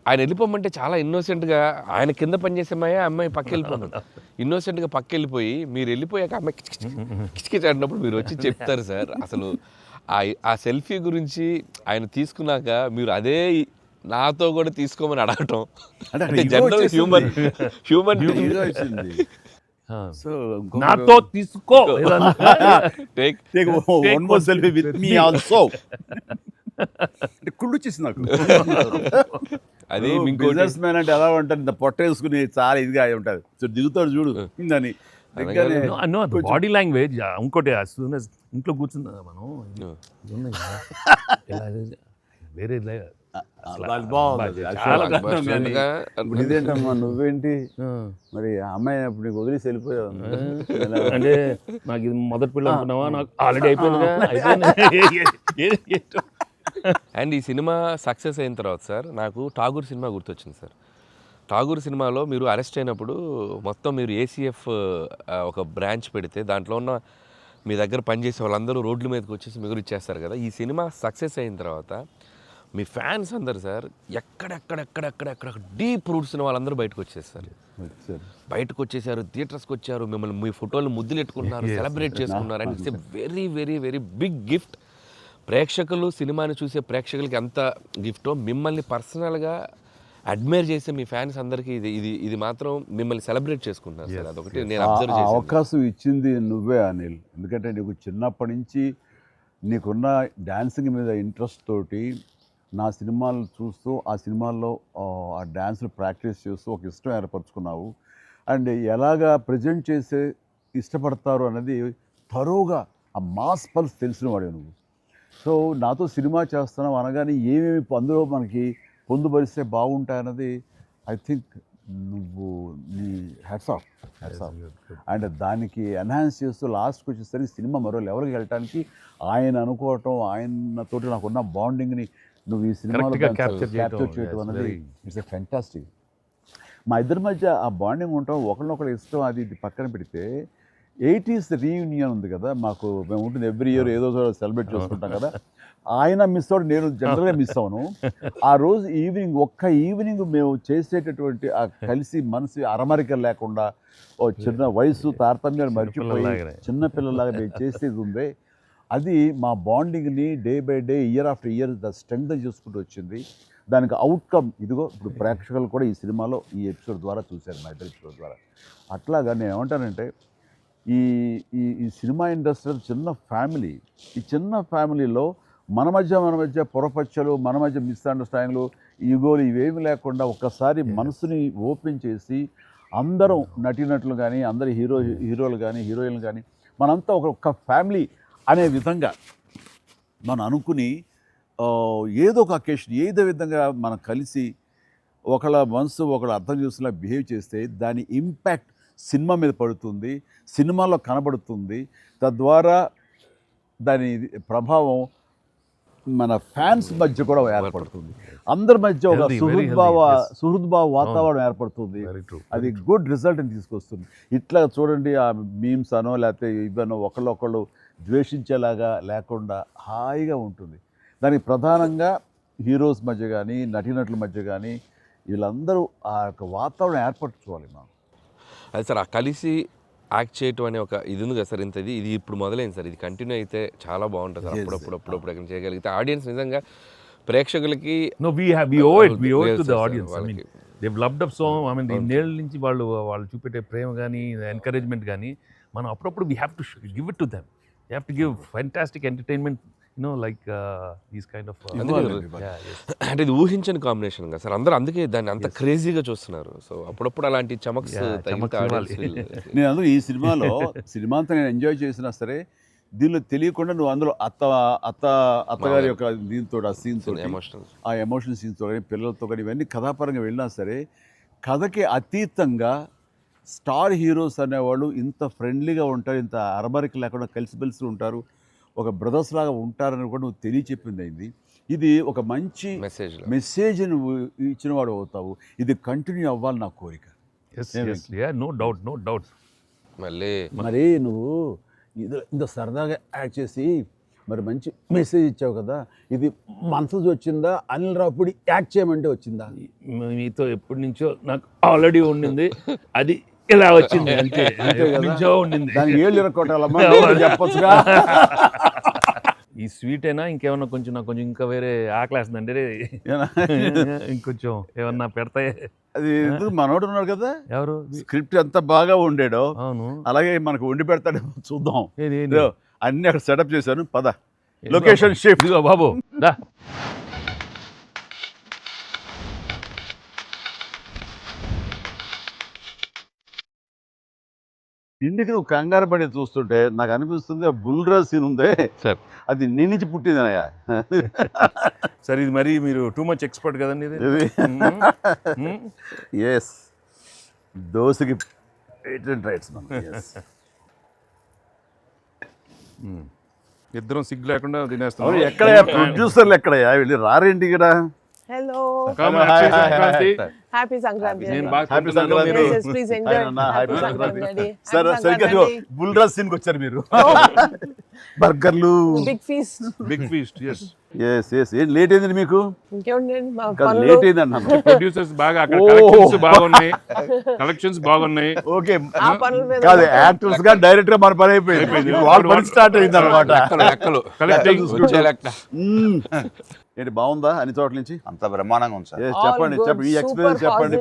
Speaker 1: ఆయన వెళ్ళిపోమంటే చాలా ఇన్నోసెంట్గా ఆయన కింద పనిచేసేమాయా అమ్మాయి పక్క వెళ్ళిపోతాడు, ఇన్నోసెంట్గా పక్క వెళ్ళిపోయి మీరు వెళ్ళిపోయాక అమ్మాయి కిచకిచ అంటున్నప్పుడు మీరు వచ్చి చెప్తారు సార్. అసలు ఆ సెల్ఫీ గురించి ఆయన తీసుకున్నాక మీరు అదే నాతో కూడా తీసుకోమని అడగటం అంటే జనరల్ హ్యూమన్
Speaker 2: సో
Speaker 3: నాతో తీసుకో
Speaker 1: take
Speaker 2: one more selfie with me also. కుళ్ళు వచ్చేసింది నాకు.
Speaker 1: అది
Speaker 2: బిజినెస్ మ్యాన్ అంటే ఎలా ఉంటుంది, ఇంత పొట్ట వేసుకుని చాలా ఇదిగా ఉంటుంది. సో దిగుతాడు చూడు అని
Speaker 3: బాడీ లాంగ్వేజ్. ఇంకోటి ఇంట్లో కూర్చున్నా మనం వేరే
Speaker 2: ఇదేంటమ్మా నువ్వేంటి మరి అమ్మాయి అప్పుడు నీకు వదిలేసి వెళ్ళిపోయావు
Speaker 3: అంటే నాకు ఇది మొదటి పిల్ల అనుకున్నావా, నాకు ఆల్రెడీ అయిపోయింది.
Speaker 1: అండ్ ఈ సినిమా సక్సెస్ అయిన తర్వాత సార్ నాకు ఠాగూర్ సినిమా గుర్తొచ్చింది సార్. ఠాగూర్ సినిమాలో మీరు అరెస్ట్ అయినప్పుడు మొత్తం మీరు ఏసీఎఫ్ ఒక బ్రాంచ్ పెడితే దాంట్లో ఉన్న మీ దగ్గర పనిచేసే వాళ్ళందరూ రోడ్ల మీదకి వచ్చేసి మీరు ఇచ్చేస్తారు కదా. ఈ సినిమా సక్సెస్ అయిన తర్వాత మీ ఫ్యాన్స్ అందరు సార్ ఎక్కడెక్కడెక్కడెక్కడెక్కడ డీప్ రూట్స్ వాళ్ళందరూ బయటకు వచ్చేస్తారు, బయటకు వచ్చేసారు, థియేటర్స్కి వచ్చారు, మిమ్మల్ని మీ ఫోటోలు ముద్దులు ఎట్టుకుంటున్నారు, సెలబ్రేట్ చేసుకున్నారు. And it's a very very very big gift. ప్రేక్షకులు సినిమాని చూసే ప్రేక్షకులకి ఎంత గిఫ్టో మిమ్మల్ని పర్సనల్గా అడ్మైర్ చేసే మీ ఫ్యాన్స్ అందరికీ ఇది మాత్రం మిమ్మల్ని సెలబ్రేట్ చేసుకుంటున్నారు సార్. అదొకటి నేను అబ్జర్వ్ చేశాను.
Speaker 2: అవకాశం ఇచ్చింది నువ్వే అనిల్. ఎందుకంటే నీకు చిన్నప్పటి నుంచి నీకున్న డాన్సింగ్ మీద ఇంట్రెస్ట్ తోటి నా సినిమాలు చూస్తూ ఆ సినిమాల్లో ఆ డ్యాన్స్ని ప్రాక్టీస్ చేస్తూ ఒక ఇష్టం ఏర్పరచుకున్నావు. అండ్ ఎలాగా ప్రజెంట్ చేసే ఇష్టపడతారు అనేది తరోగా ఆ మాస్ పల్స్ తెలిసిన వాడే నువ్వు. సో నాతో సినిమా చేస్తున్నావు అనగానే ఏమేమి అందులో మనకి పొందుపరిస్తే బాగుంటాయన్నది ఐ థింక్ నువ్వు నీ హ్యాట్స్ ఆఫ్. అండ్ దానికి ఎన్హాన్స్ చేస్తూ లాస్ట్కి వచ్చేసరికి సినిమా మరో లెవెల్కి వెళ్ళటానికి ఆయన అనుకోవటం, ఆయనతోటి నాకున్న బాండింగ్ని నువ్వు ఈ సినిమాలో క్యాప్చర్ చేయటం అనేది ఇట్స్ ఎ ఫ్యాంటాస్టిక్. మా ఇద్దరి మధ్య ఆ బాండింగ్ ఉండటం, ఒకరినొకరు ఇష్టం, అది ఇది పక్కన పెడితే 80s రీయూనియన్ ఉంది కదా మాకు, మేము ఉంటుంది ఎవ్రీ ఇయర్ ఏదో సెలబ్రేట్ చేసుకుంటాం కదా. ఆయన మిస్ అవుట్, నేను జనరల్గా మిస్ అవును. ఆ రోజు ఈవినింగ్ ఒక్క ఈవినింగ్ మేము చేసేటటువంటి ఆ కలిసి మనసు అరమరికలు లేకుండా ఓ చిన్న వయసు తారతమ్యాలు మర్చిపోయి చిన్నపిల్లలాగా మేము చేసేది ఉందే, అది మా బాండింగ్ని day by day year after year strength చేసుకుంటూ వచ్చింది. దానికి అవుట్కమ్ ఇదిగో ఇప్పుడు ప్రేక్షకులు కూడా ఈ సినిమాలో ఈ ఎపిసోడ్ ద్వారా చూశారు, మా ఇద్దరు ఎపిసోడ్ ద్వారా. అట్లాగా నేను ఏమంటానంటే ఈ ఈ సినిమా ఇండస్ట్రీ చిన్న ఫ్యామిలీ. ఈ చిన్న ఫ్యామిలీలో మన మధ్య పొరపచ్చలు, మన మధ్య మిస్అండర్స్టాండింగ్లు, ఈగోలు ఇవేమి లేకుండా ఒక్కసారి మనసుని ఓపెన్ చేసి అందరం నటీనటులు కానీ, అందరు హీరోలు కానీ, హీరోయిన్లు కానీ మనంతా ఒక ఫ్యామిలీ అనే విధంగా మనం అనుకుని ఏదో ఒక అకేషన్ ఏదో విధంగా మనం కలిసి ఒకళ్ళ మనసు ఒకళ్ళు అర్థం చేసుకునేలా బిహేవ్ చేస్తే దాని ఇంపాక్ట్ సినిమా మీద పడుతుంది, సినిమాలో కనబడుతుంది. తద్వారా దాని ప్రభావం మన ఫ్యాన్స్ మధ్య కూడా ఏర్పడుతుంది, అందరి మధ్య ఒక సుహృద్భావ వాతావరణం ఏర్పడుతుంది. అది గుడ్ రిజల్ట్ని తీసుకొస్తుంది. ఇట్లా చూడండి, ఆ మీమ్స్ అనో లేకపోతే ఇవన్నో ఒకళ్ళొకళ్ళు ద్వేషించేలాగా లేకుండా హాయిగా ఉంటుంది. దానికి ప్రధానంగా హీరోస్ మధ్య కానీ, నటీనటుల మధ్య కానీ వీళ్ళందరూ ఆ యొక్క వాతావరణం ఏర్పరచుకోవాలి మనం.
Speaker 1: అది సార్ ఆ కలిసి యాక్ట్ చేయటం అనే ఒక ఇది ఉంది కదా సార్, ఇది ఇప్పుడు మొదలైంది సార్, ఇది కంటిన్యూ అయితే చాలా బాగుంటుంది సార్. అప్పుడప్పుడు ఎక్కడ చేయగలిగితే ఆడియన్స్ నిజంగా ప్రేక్షకులకి
Speaker 3: No, we owe it to the audience. I mean, they've loved up so. I mean, ఇన్నేళ్ళ నుంచి వాళ్ళు చూపెట్టే ప్రేమ కానీ ఎంకరేజ్మెంట్ కానీ మనం అప్పుడప్పుడు we have to give it to them. You have to give fantastic entertainment, like these kind of
Speaker 1: అంటే ఇది ఊహించని combination కదా సార్, అందరూ అందుకే దాన్ని అంత క్రేజీగా చూస్తున్నారు. సో అప్పుడప్పుడు అలాంటి చమక్స్
Speaker 2: నేను అందులో ఈ సినిమా అంతా నేను ఎంజాయ్ చేసినా సరే, దీనిలో తెలియకుండా నువ్వు అందులో అత్తగారి యొక్క దీంతో ఆ సీన్తో ఆ ఎమోషనల్ సీన్స్తో కానీ పిల్లలతో కానీ ఇవన్నీ కథాపరంగా వెళ్ళినా సరే, కథకి అతీతంగా స్టార్ హీరోస్ అనేవాళ్ళు ఇంత ఫ్రెండ్లీగా ఉంటారు, ఇంత అరమరిక లేకుండా కలిసిమెలిసి ఉంటారు, ఒక బ్రదర్స్ లాగా ఉంటారని కూడా నువ్వు తెలియచెప్పింది అయింది. ఇది ఒక మంచి మెసేజ్ నువ్వు ఇచ్చిన వాడు అవుతావు. ఇది కంటిన్యూ అవ్వాలి నా కోరిక.
Speaker 3: No doubt.
Speaker 2: మరి నువ్వు ఇంత సరదాగా యాక్ట్ చేసి మరి మంచి మెసేజ్ ఇచ్చావు కదా, ఇది మనసు వచ్చిందా, అనిల్ రావుపూడి యాక్ట్ చేయమంటే వచ్చిందా?
Speaker 3: మీతో ఎప్పటి నుంచో నాకు ఆల్రెడీ ఉండింది, అది ఇలా వచ్చింది అంతే. నుంచో ఉండింది,
Speaker 2: దానికి ఏళ్ళు ఇరక్కొట్టాలమ్మా చెప్పొచ్చుగా.
Speaker 3: ఈ స్వీట్ అయినా ఇంకేమన్నా కొంచెం నాకు కొంచెం ఇంకా వేరే ఆకలేస్తుందంటే ఇంకొంచెం ఏమన్నా పెడతాయి.
Speaker 2: అది మనోడు ఉన్నాడు కదా,
Speaker 3: ఎవరు
Speaker 2: స్క్రిప్ట్ ఎంత బాగా ఉండేడో
Speaker 3: అవును
Speaker 2: అలాగే మనకు వండి పెడతాడో చూద్దాం. అన్ని అక్కడ సెటప్ చేశాను, పద లొకేషన్ షిఫ్ట్
Speaker 3: బాబు దా.
Speaker 2: ఇంటికి నువ్వు కంగారు పడి చూస్తుంటే నాకు అనిపిస్తుంది ఆ బుల్రా సీన్ ఉందే
Speaker 1: సార్,
Speaker 2: అది నీ నుంచి పుట్టిందనయ్యా.
Speaker 3: సరే ఇది మరి మీరు టూ మచ్ ఎక్స్పర్ట్ కదండి ఇది.
Speaker 2: ఎస్, దోశకి పేటెంట్ రైట్స్.
Speaker 3: ఇద్దరం సిగ్గు లేకుండా తినేస్తాం.
Speaker 2: ఎక్కడయ్యా ప్రొడ్యూసర్లు, ఎక్కడయ్యా వెళ్ళి రారేంటి ఇక్కడ?
Speaker 4: Hello.
Speaker 3: Happy Sankranti.
Speaker 4: Please enjoy. Happy Sankranti.
Speaker 2: సరే సరిగ్గా బుల్రా సీన్ కి వచ్చారు మీరు. బర్గర్లు,
Speaker 4: Big feast.
Speaker 3: yes.
Speaker 2: ఏం లేట్ అయింది మీకు?
Speaker 4: ఇంకేముందండి మా
Speaker 2: లేట్
Speaker 4: పనులు.
Speaker 2: అయింది అన్నాను.
Speaker 3: ప్రొడ్యూసర్స్ బాగా అక్కడ కలెక్షన్స్ బాగున్నాయి.
Speaker 2: ఓకే,
Speaker 4: ఆ పనుల మీద
Speaker 2: కాదు యాక్టర్స్ గా డైరెక్ట్ గా మన పని అయిపోయింది, వాళ్ళ పని స్టార్ట్ అయింది అనమాట. ఏంటి బాగుందా అన్ని చోట్ల నుంచి?
Speaker 5: అంత బ్రహ్మాండంగా ఉంది సార్.
Speaker 2: చెప్పండి మీ ఎక్స్పీరియన్స్ చెప్పండి.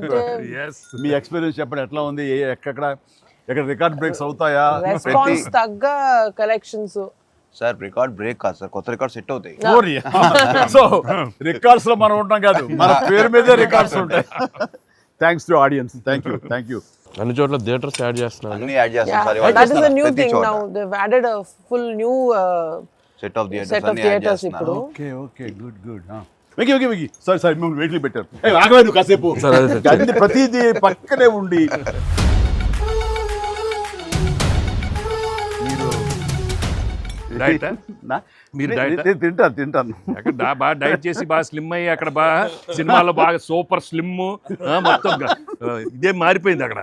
Speaker 3: Yes.
Speaker 2: మీ ఎక్స్పీరియన్స్ చెప్పండి, ఎట్లా ఉంది, ఎక్కడ రికార్డ్ బ్రేక్స్ అవుతాయా?
Speaker 4: రెస్పాన్స్ తగ్గ కలెక్షన్స్.
Speaker 5: సార్ రికార్డ్ బ్రేక్ కాదు సార్, కొత్త రికార్డ్ సెట్ అవుతాయి.
Speaker 2: సో రికార్డ్స్ లో మనం ఉంటాం కాదు, మన పేరు మీదే రికార్డ్స్ ఉంటాయి. Thanks to audience. Thank you.
Speaker 1: అన్ని చోట్ల థియేటర్స్ యాడ్ చేస్తున్నారు,
Speaker 5: అన్ని యాడ్ చేస్తాం sir.
Speaker 4: That is a new thing now. They've added a full new
Speaker 5: set of
Speaker 4: set of theaters ఇప్పుడు.
Speaker 2: Okay good. వెకి సారీ మేము వెయిట్లు పెట్టారు. ఆగవే నువ్వు కాసేపు. అన్ని ప్రతిదీ పక్కనే ఉండి
Speaker 3: మీరు
Speaker 2: తింటాను.
Speaker 3: అక్కడ బాగా డైట్ చేసి బాగా స్లిమ్ అయ్యి అక్కడ బాగా సినిమాలో బాగా సూపర్ స్లిమ్ మొత్తం ఇదే మారిపోయింది అక్కడ.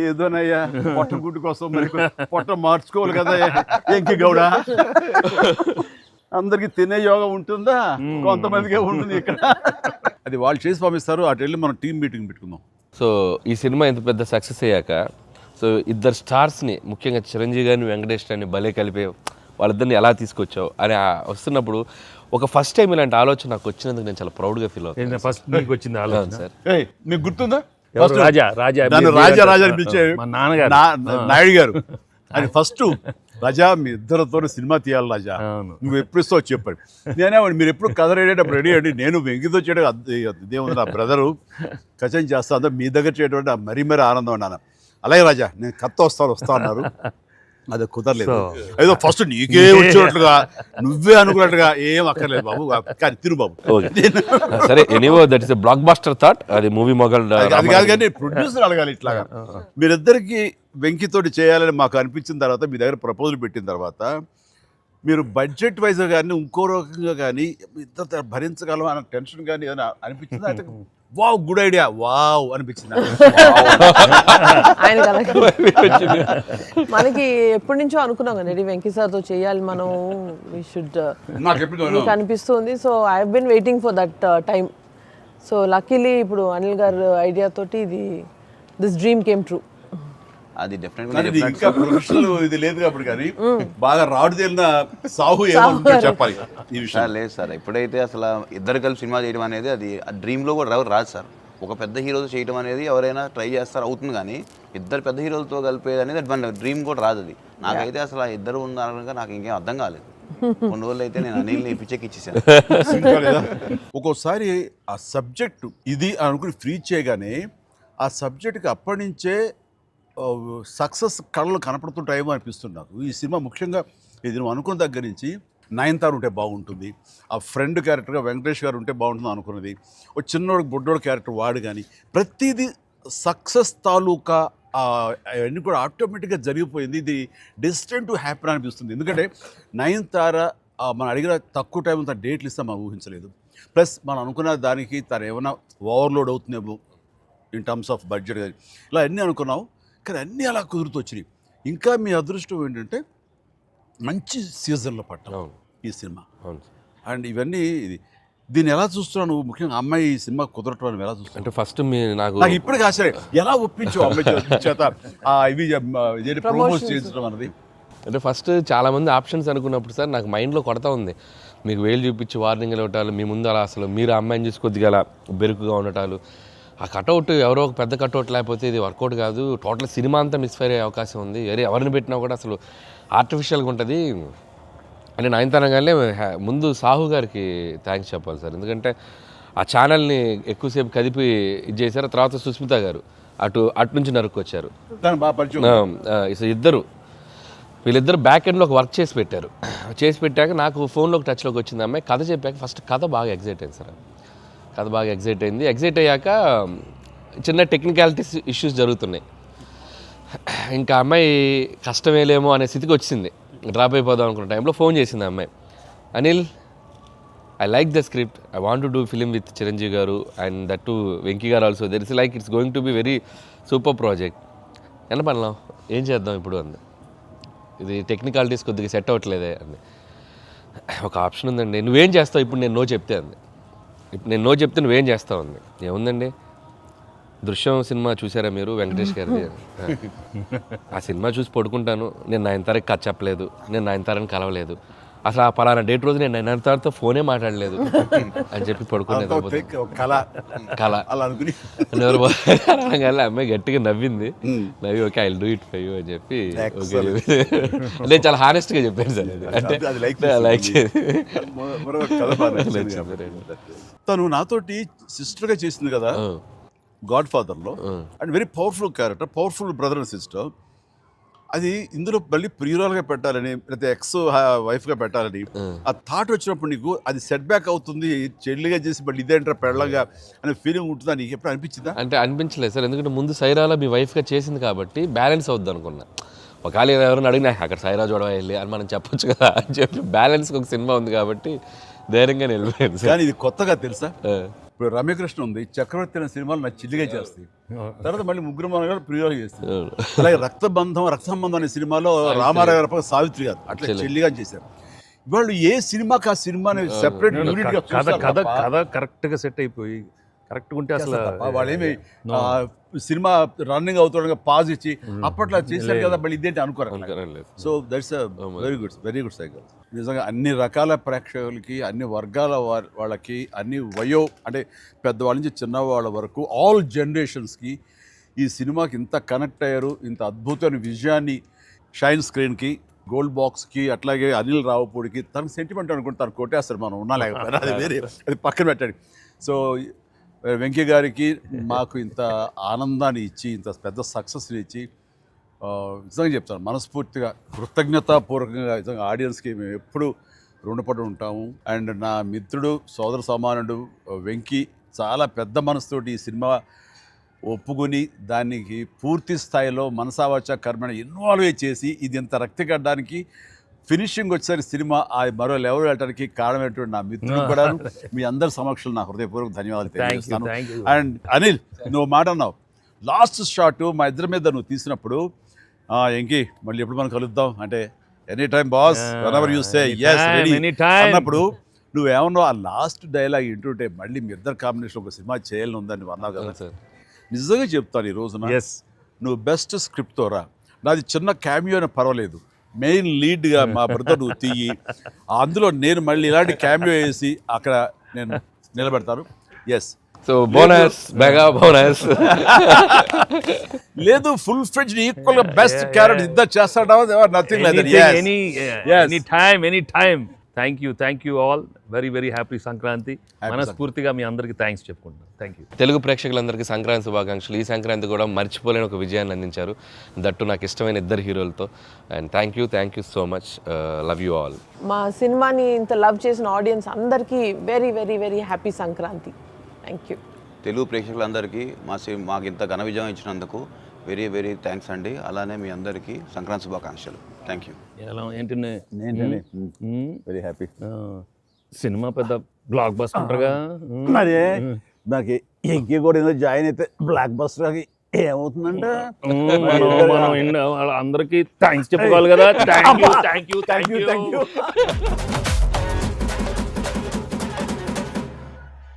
Speaker 2: ఏదోనయ్యా పొట్ట గుడ్డు కోసం మరి పొట్ట మార్చుకోవాలి కదా ఎంకి గౌడ. అందరికి తినే యోగం ఉంటుందా? కొంతమందికే ఉంటుంది ఇక్కడ. అది వాళ్ళు చేసి పంపిస్తారు, అటు వెళ్ళి మనం టీం మీటింగ్ పెట్టుకుందాం.
Speaker 1: సో ఈ సినిమా ఇంత పెద్ద సక్సెస్ అయ్యాక, సో ఇద్దరు స్టార్స్ని ముఖ్యంగా చిరంజీవి గారిని వెంకటేష్ గారిని భలే కలిపే వాళ్ళిద్దరిని ఎలా తీసుకొచ్చావు అని వస్తున్నప్పుడు ఒక ఫస్ట్ టైం ఇలాంటి ఆలోచన నాకు వచ్చినందుకు నేను చాలా ప్రౌడ్గా ఫీల్ అవుతాను.
Speaker 3: ఫస్ట్ నీకు వచ్చింది ఆలోచన
Speaker 1: సార్.
Speaker 2: మీకు గుర్తుందా?
Speaker 3: రాజా
Speaker 2: రాజా పిలిచే
Speaker 3: మా నాన్నగారు
Speaker 2: నాయుడు గారు అది ఫస్ట్, రాజా మీ ఇద్దరితో సినిమా తీయాలి రాజా, నువ్వు ఎప్పుడు ఇస్తావు చెప్పాడు. నేనేమండి మీరు ఎప్పుడు కథ రెడేటప్పుడు రెడీ అండి, నేను వెంకితో చేయడం ఇదేముంది నా బ్రదరు కచం చేస్తా, అంతా మీ దగ్గర చేయడం మరీ ఆనందం అన్నాను. అలాగే రాజా నేను కథ వస్తా అన్నారు, అది కుదరలేదు. ఏదో ఫస్ట్ నీకే వచ్చినట్లుగా నువ్వే అనుకున్నట్టుగా ఏం అక్కర్లేదు బాబు, కానీ తిరు బాబు.
Speaker 1: సరే, anyway that is a blockbuster thought. అది మూవీ మొగల్
Speaker 2: అది కాదు, కానీ ప్రొడ్యూసర్ అడగాలి ఇట్లాగా. మీరిద్దరికి వెంకితోటి చేయాలని మాకు అనిపించిన తర్వాత, మీ దగ్గర ప్రపోజల్ పెట్టిన తర్వాత, మీరు బడ్జెట్ వైజ్గా కానీ ఇంకో రకంగా కానీ ఇద్దరు భరించగలం అన్న టెన్షన్ కానీ ఏదైనా అనిపించిందా? అయితే వావ్ గుడ్ ఐడియా వావ్ అనిపించింది
Speaker 4: ఆయన మనకి ఎప్పటి నుంచో అనుకున్నాం కదా వెంకీ సార్తో చేయాలి మనం, వి షుడ్, నాకు అనిపిస్తుంది. So I have been waiting for that time. So luckily ఇప్పుడు అనిల్ గారు ఐడియా తోటి దిస్ డ్రీమ్ కేమ్ ట్రూ.
Speaker 5: అది
Speaker 2: కానీ ఇది ఇంకా ప్రొఫెషనల్ ఇది లేదు కాబట్టి కానీ బాగా రాడు తేలిన సాహు ఏమంటారు చెప్పాలి ఈ విషయం.
Speaker 5: సార్ లేదు సార్, ఎప్పుడైతే అసలు ఇద్దరు కలిసి సినిమా చేయడం అనేది అది డ్రీమ్లో కూడా రాదు సార్. ఒక పెద్ద హీరోతో చేయడం అనేది ఎవరైనా ట్రై చేస్తారు, అవుతుంది, కానీ ఇద్దరు పెద్ద హీరోలతో కలిపేది అనేది మన డ్రీమ్ కూడా రాదు. అది నాకైతే అసలు ఆ ఇద్దరు ఉన్నారనగా నాకు ఇంకేం అర్థం కాలేదు. కొన్ని రోజులు అయితే నేను అనిల్ని పిచ్చెక్కిచ్చేసాను.
Speaker 2: ఒక్కోసారి ఆ సబ్జెక్టు ఇది అనుకుని ఫ్రీ చేయగానే ఆ సబ్జెక్ట్కి అప్పటి నుంచే సక్సెస్ కళలు కనపడుతుంటాయేమో అనిపిస్తుంది నాకు. ఈ సినిమా ముఖ్యంగా ఇది నువ్వు అనుకున్న దగ్గర నుంచి నయనతార ఉంటే బాగుంటుంది, ఆ ఫ్రెండ్ క్యారెక్టర్గా వెంకటేష్ గారు ఉంటే బాగుంటుంది అనుకున్నది, ఒక చిన్నోడు బొడ్డోడు క్యారెక్టర్ వాడు, కానీ ప్రతిదీ సక్సెస్ తాలూకా అవన్నీ కూడా ఆటోమేటిక్గా జరిగిపోయింది. ఇది డెస్టిన్ టు హ్యాపీ అనిపిస్తుంది. ఎందుకంటే నయనతార మనం అడిగిన తక్కువ టైం అంతా డేట్లు ఇస్తే మనం ఊహించలేదు. ప్లస్ మనం అనుకున్న దానికి తను ఏమైనా ఓవర్లోడ్ అవుతుందేమో ఇన్ టర్మ్స్ ఆఫ్ బడ్జెట్ కానీ ఇలా అన్నీ అనుకున్నాం, కానీ అన్నీ అలా కుదురుతూ వచ్చినాయి. ఇంకా మీ అదృష్టం ఏంటంటే మంచి సీజన్లో పట్టాం ఈ సినిమా. అండ్ ఇవన్నీ దీన్ని ఎలా చూస్తున్నావు నువ్వు? ముఖ్యంగా అమ్మాయి ఈ సినిమా కుదరటం అని ఎలా చూస్తావు?
Speaker 1: అంటే ఫస్ట్ నాకు
Speaker 2: ఇప్పటికీ ఆశ్చర్యం, ఎలా ఒప్పించావు అమ్మాయి చేత ఇవి ప్రమోట్ చేయించడం అన్నది?
Speaker 1: అంటే ఫస్ట్ చాలామంది ఆప్షన్స్ అనుకున్నప్పుడు సార్ నాకు మైండ్లో కొడతా ఉంది, మీకు వేలు చూపించి వార్నింగ్లు ఇవ్వటాలు, మీ ముందు అలా అసలు మీరు అమ్మాయిని చూసి కొద్దిగా అలా బెరుకుగా ఉండటాలు, ఆ కటౌట్ ఎవరో ఒక పెద్ద కటౌట్ లేకపోతే ఇది వర్కౌట్ కాదు, టోటల్ సినిమా అంతా మిస్ఫైర్ అయ్యే అవకాశం ఉంది, ఎవరిని పెట్టినా కూడా అసలు ఆర్టిఫిషియల్గా ఉంటుంది అని నయనతారగానే ముందు సాహు గారికి థ్యాంక్స్ చెప్పాలి సార్. ఎందుకంటే ఆ ఛానల్ని ఎక్కువసేపు కదిపి ఇది చేశారు. తర్వాత సుస్మిత గారు అటు నుంచి నరుక్కొచ్చారు. వీళ్ళిద్దరు బ్యాక్ ఎండ్లో ఒక వర్క్ చేసి పెట్టారు. చేసి పెట్టాక నాకు ఫోన్లోకి టచ్లోకి వచ్చింది అమ్మాయి. కథ చెప్పాక ఫస్ట్ కథ బాగా ఎగ్జైట్ అయింది సార్. కథ బాగా ఎగ్జైట్ అయింది. ఎగ్జైట్ అయ్యాక చిన్న టెక్నికాలిటీస్ ఇష్యూస్ జరుగుతున్నాయి. ఇంకా అమ్మాయి కష్టమేలేమో అనే స్థితికి వచ్చింది. డ్రాప్ అయిపోదాం అనుకున్న టైంలో ఫోన్ చేసింది అమ్మాయి, Anil I like the script, I want to do film with Chiranjeevi గారు అండ్ దట్ టు వెంకీ గారు also, there is like it's going to be very super project. ఎంత పనిలాం ఏం చేద్దాం ఇప్పుడు అంది. ఇది టెక్నికాలిటీస్ కొద్దిగా సెట్ అవ్వట్లేదే అంది. ఒక ఆప్షన్ ఉందండి, నువ్వేం చేస్తావు ఇప్పుడు నేను నో చెప్తే అంది. ఇప్పుడు నేను నో చెప్తే నువ్వేం చేస్తావు అంది. ఏముందండి, దృశ్యం సినిమా చూసారా మీరు వెంకటేష్ గారిది? ఆ సినిమా చూసి పడుకుంటాను, నేను నయనతారకి కథ చెప్పలేదు, నేను నయనతారని కలవలేదు, అసలు ఆ పలానా డేట్ రోజు నేను నయనతారతో ఫోనే మాట్లాడలేదు అని చెప్పి పడుకునేది. అమ్మాయి గట్టిగా నవ్వింది. నవ్వి okay I will do it for you అని చెప్పి నేను చాలా హానెస్ట్గా చెప్పాను సార్. అంటే లైక్
Speaker 2: తను నాతోటి సిస్టర్గా చేసింది కదా గాడ్ ఫాదర్లో, and very powerful character, powerful brother and sister. అది ఇందులో మళ్ళీ ప్రియురాలుగా పెట్టాలని లేకపోతే ఎక్స్ వైఫ్గా పెట్టాలని ఆ థాట్ వచ్చినప్పుడు నీకు అది సెట్ బ్యాక్ అవుతుంది, చెల్లిగా చేసి మళ్ళీ ఇదేంటారా పెళ్ళగా అనే ఫీలింగ్ ఉంటుందా నీకు ఎప్పుడు అనిపించిందా?
Speaker 1: అంటే అనిపించలేదు సార్, ఎందుకంటే ముందు సైరాలో మీ వైఫ్గా చేసింది కాబట్టి బ్యాలెన్స్ అవుద్ది అనుకున్నా. ఒకవేళ ఎవరైనా అడిగినా అక్కడ సైరా చూడవా వెళ్ళి అని మనం చెప్పొచ్చు కదా అని చెప్పి బ్యాలెన్స్కి ఒక సినిమా ఉంది కాబట్టి ధైర్యంగా వెళ్ళిపోయాను సార్.
Speaker 2: కానీ ఇది కొత్తగా తెలుసా, ఇప్పుడు రమ్యకృష్ణ ఉంది, చక్రవర్తి అనే సినిమాలు నాకు చిల్లిగా చేస్తాయి, తర్వాత మళ్ళీ ముగ్గురు మన గారు ప్రియులు చేస్తారు. అలాగే రక్త సంబంధం అనే సినిమాలో రామారావు గారు సావిత్రి గారు అట్లా చెల్లిగా చేశారు. వాళ్ళు ఏ సినిమాకి ఆ సినిమాని సెపరేట్
Speaker 3: కథ కరెక్ట్గా సెట్ అయిపోయి కరెక్ట్గా ఉంటే అసలు
Speaker 2: వాళ్ళేమి సినిమా రన్నింగ్ అవుతుండగా పాజ్ ఇచ్చి అప్పట్లో చేశారు కదా మళ్ళీ ఇదేంటి అనుకోరు. So that's very good cycle. నిజంగా అన్ని రకాల ప్రేక్షకులకి, అన్ని వర్గాల వాళ్ళకి, అన్ని అంటే పెద్దవాళ్ళ నుంచి చిన్నవాళ్ళ వరకు ఆల్ జనరేషన్స్కి ఈ సినిమాకి ఇంత కనెక్ట్ అయ్యారు. ఇంత అద్భుతమైన విజయాన్ని షైన్ స్క్రీన్కి, గోల్డ్ బాక్స్కి, అట్లాగే అనిల్ రావుపూడికి తనకు సెంటిమెంట్ అనుకుంటే తను కొట్టేస్తారు, మనం ఉన్నా లేకపోయినా అది వేరే, అది పక్కన పెట్టండి. సో వెంకీ గారికి మాకు ఇంత ఆనందాన్ని ఇచ్చి, ఇంత పెద్ద సక్సెస్ని ఇచ్చి నిజంగా చెప్తాను మనస్ఫూర్తిగా కృతజ్ఞతాపూర్వకంగా నిజంగా ఆడియన్స్కి మేము ఎప్పుడు రుణపడి ఉంటాము. అండ్ నా మిత్రుడు, సోదర సమానుడు వెంకీ చాలా పెద్ద మనసుతోటి ఈ సినిమా ఒప్పుకొని దానికి పూర్తి స్థాయిలో మనసావాచ కర్మణ ఇన్వాల్వ్ చేసి ఇది ఇంత రక్తిగడ్డానికి ఫినిషింగ్ వచ్చేసరి సినిమా ఆ మరో లెవెల్ వెళ్ళడానికి కారణమైనటువంటి నా మిత్రుడు కూడా మీ అందరి సమక్షంలో నా హృదయపూర్వక ధన్యవాదాలు తెలియజేస్తాను. అండ్ అనిల్, నువ్వు మాట అన్నావు లాస్ట్ షాట్ మా ఇద్దరి మీద నువ్వు తీసినప్పుడు, ఎంకి మళ్ళీ ఎప్పుడు మనం కలుద్దాం అంటే any time boss whenever you say yes ready అన్నప్పుడు నువ్వేమన్నావు ఆ లాస్ట్ డైలాగ్ వింటుంటే మళ్ళీ మీ ఇద్దరు కాంబినేషన్ ఒక సినిమా చేయాలని ఉందని నువ్వు అన్నావు కదా
Speaker 1: సార్
Speaker 2: నిజంగా చెప్తాను ఈ రోజున
Speaker 3: ఎస్
Speaker 2: నువ్వు బెస్ట్ స్క్రిప్ట్తో రా నాది చిన్న క్యామియో అని పర్వాలేదు మెయిన్ లీడ్గా మా బ్రదర్ నువ్వు తీయి అందులో నేను మళ్ళీ ఇలాంటి క్యామియో వేసి అక్కడ నేను నిలబెడతాను yes
Speaker 1: so bonus mega bonus
Speaker 2: లేదు ఫుల్ ఫ్రెండ్స్ ఈక్వల్ గా బెస్ట్ క్యారెక్టర్ ఇద్దరు చేస్తాడా nothing like
Speaker 3: any time thank you all very happy Sankranti మనస్ఫూర్తిగా మీ అందరికి థ్యాంక్స్ చెప్పుకుంటాను థ్యాంక్ యూ
Speaker 1: తెలుగు ప్రేక్షకులందరికీ సంక్రాంతి శుభాకాంక్షలు ఈ సంక్రాంతి కూడా మర్చిపోలేని ఒక విజయాన్ని అందించారు దట్టు నాకు ఇష్టమైన ఇద్దరు హీరోలతో and thank you so much love you all
Speaker 4: మా సినిమాని ఇంత లవ్ చేసిన ఆడియన్స్ అందరికీ very happy Sankranti. Thank you.
Speaker 5: Telugu ప్రేక్షకులందరికీ మాకు ఇంత ఘన విజయం ఇచ్చినందుకు వెరీ థ్యాంక్స్ అండి. అలానే మీ అందరికీ సంక్రాంతి శుభాకాంక్షలు. Thank you.
Speaker 3: ఎలా ఏంటి
Speaker 2: వెరీ హ్యాపీ
Speaker 3: సినిమా పెద్ద బ్లాక్ బస్టర్గా
Speaker 2: మరి నాకు ఇంకే కూడా ఏదో జాయిన్ అయితే బ్లాక్ బస్టర్ ఏమవుతుందంటే
Speaker 3: మనం అందరికి థ్యాంక్స్ చెప్పుకోవాలి కదా. Thank you